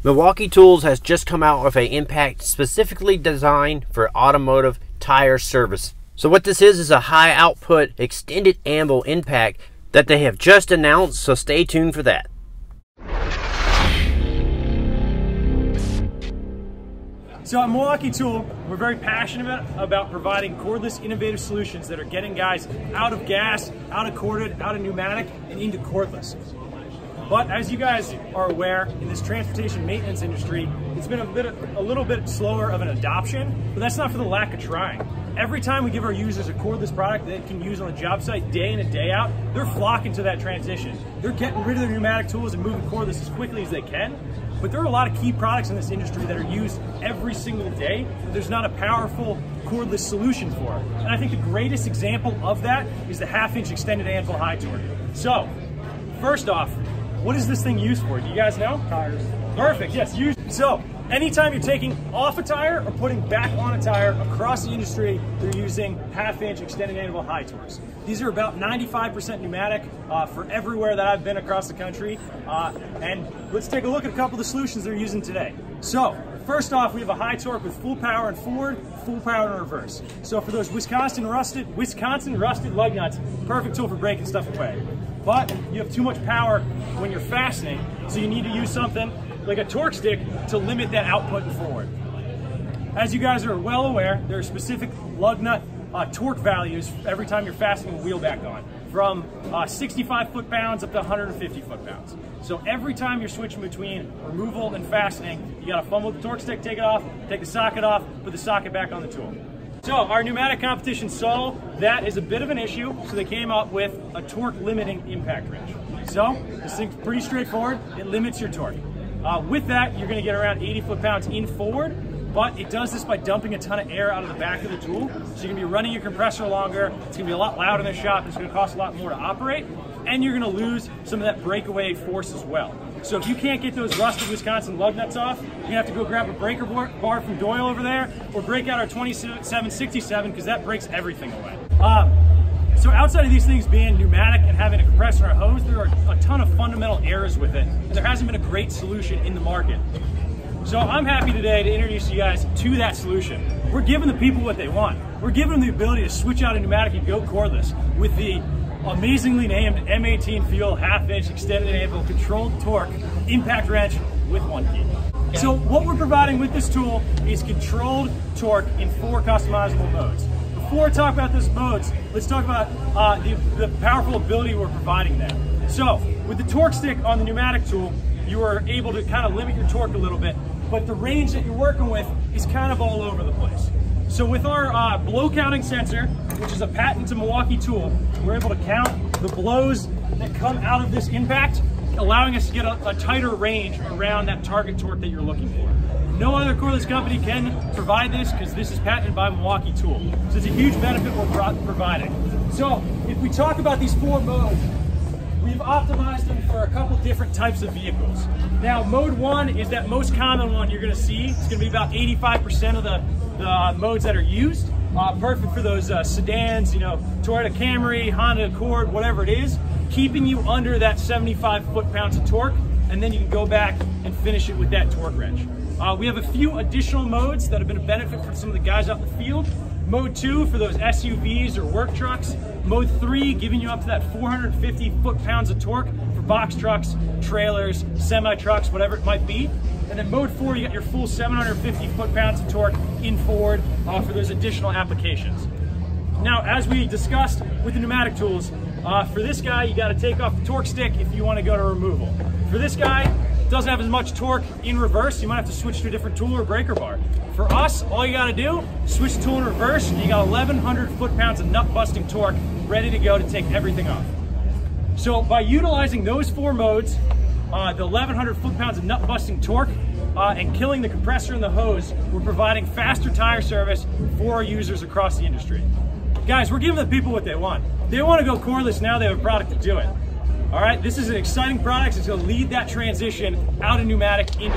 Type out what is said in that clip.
Milwaukee Tools has just come out with an impact specifically designed for automotive tire service. So what this is a high output extended anvil impact that they have just announced, so stay tuned for that. So at Milwaukee Tool, we're very passionate about providing cordless innovative solutions that are getting guys out of gas, out of corded, out of pneumatic, and into cordless. But as you guys are aware, in this transportation maintenance industry, it's been a little bit slower of an adoption, but that's not for the lack of trying. Every time we give our users a cordless product that they can use on the job site day in and day out, they're flocking to that transition. They're getting rid of their pneumatic tools and moving cordless as quickly as they can. But there are a lot of key products in this industry that are used every single day that there's not a powerful cordless solution for. And I think the greatest example of that is the 1/2-inch extended anvil high torque. So, first off, what is this thing used for? Do you guys know? Tires. Perfect, yes. So, anytime you're taking off a tire or putting back on a tire across the industry, they're using 1/2-inch extended anvil high torques. These are about 95% pneumatic for everywhere that I've been across the country. And let's take a look at a couple of the solutions they're using today. So, first off, we have a high torque with full power in forward, full power in reverse. So for those Wisconsin rusted lug nuts, perfect tool for breaking stuff away. But you have too much power when you're fastening, so you need to use something like a torque stick to limit that output in forward. As you guys are well aware, there are specific lug nut torque values every time you're fastening a wheel back on, from 65 foot-pounds up to 150 foot-pounds. So every time you're switching between removal and fastening, you gotta fumble with the torque stick, take it off, take the socket off, put the socket back on the tool. So our pneumatic competition saw that is a bit of an issue, so they came up with a torque limiting impact wrench. So this thing's pretty straightforward, it limits your torque. With that, you're gonna get around 80 foot-pounds in forward, but it does this by dumping a ton of air out of the back of the tool. So you're gonna be running your compressor longer, it's gonna be a lot louder in the shop, it's gonna cost a lot more to operate, and you're gonna lose some of that breakaway force as well. So if you can't get those rusted Wisconsin lug nuts off, you're gonna have to go grab a breaker bar from Doyle over there, or break out our 2767, because that breaks everything away. So outside of these things being pneumatic and having a compressor and a hose, there are a ton of fundamental errors with it, and there hasn't been a great solution in the market. So I'm happy today to introduce you guys to that solution. We're giving the people what they want. We're giving them the ability to switch out a pneumatic and go cordless with the amazingly named M18 Fuel 1/2-inch extended anvil controlled torque impact wrench with one key. So what we're providing with this tool is controlled torque in 4 customizable modes. Before I talk about those modes, let's talk about the powerful ability we're providing there. So with the torque stick on the pneumatic tool, you are able to kind of limit your torque a little bit, but the range that you're working with is kind of all over the place. So with our blow counting sensor, which is a patent to Milwaukee Tool, we're able to count the blows that come out of this impact, allowing us to get a tighter range around that target torque that you're looking for. No other cordless company can provide this because this is patented by Milwaukee Tool. So it's a huge benefit we're providing. So if we talk about these 4 modes, we've optimized them for a couple different types of vehicles. Now, mode 1 is that most common one you're gonna see. It's gonna be about 85% of the modes that are used. Perfect for those sedans, you know, Toyota Camry, Honda Accord, whatever it is, keeping you under that 75 foot-pounds of torque, and then you can go back and finish it with that torque wrench. We have a few additional modes that have been a benefit for some of the guys out in the field. Mode 2 for those SUVs or work trucks. Mode 3 giving you up to that 450 foot-pounds of torque for box trucks, trailers, semi-trucks, whatever it might be. And then mode 4, you got your full 750 foot-pounds of torque in forward for those additional applications. Now, as we discussed with the pneumatic tools, for this guy, you got to take off the torque stick if you want to go to removal. For this guy, doesn't have as much torque in reverse, you might have to switch to a different tool or breaker bar. For us, all you gotta do, switch the tool in reverse, and you got 1,100 foot-pounds of nut-busting torque ready to go to take everything off. So by utilizing those 4 modes, the 1,100 foot-pounds of nut-busting torque, and killing the compressor and the hose, we're providing faster tire service for our users across the industry. Guys, we're giving the people what they want. They want to go cordless, now they have a product to do it. All right, this is an exciting product. It's going to lead that transition out of pneumatic into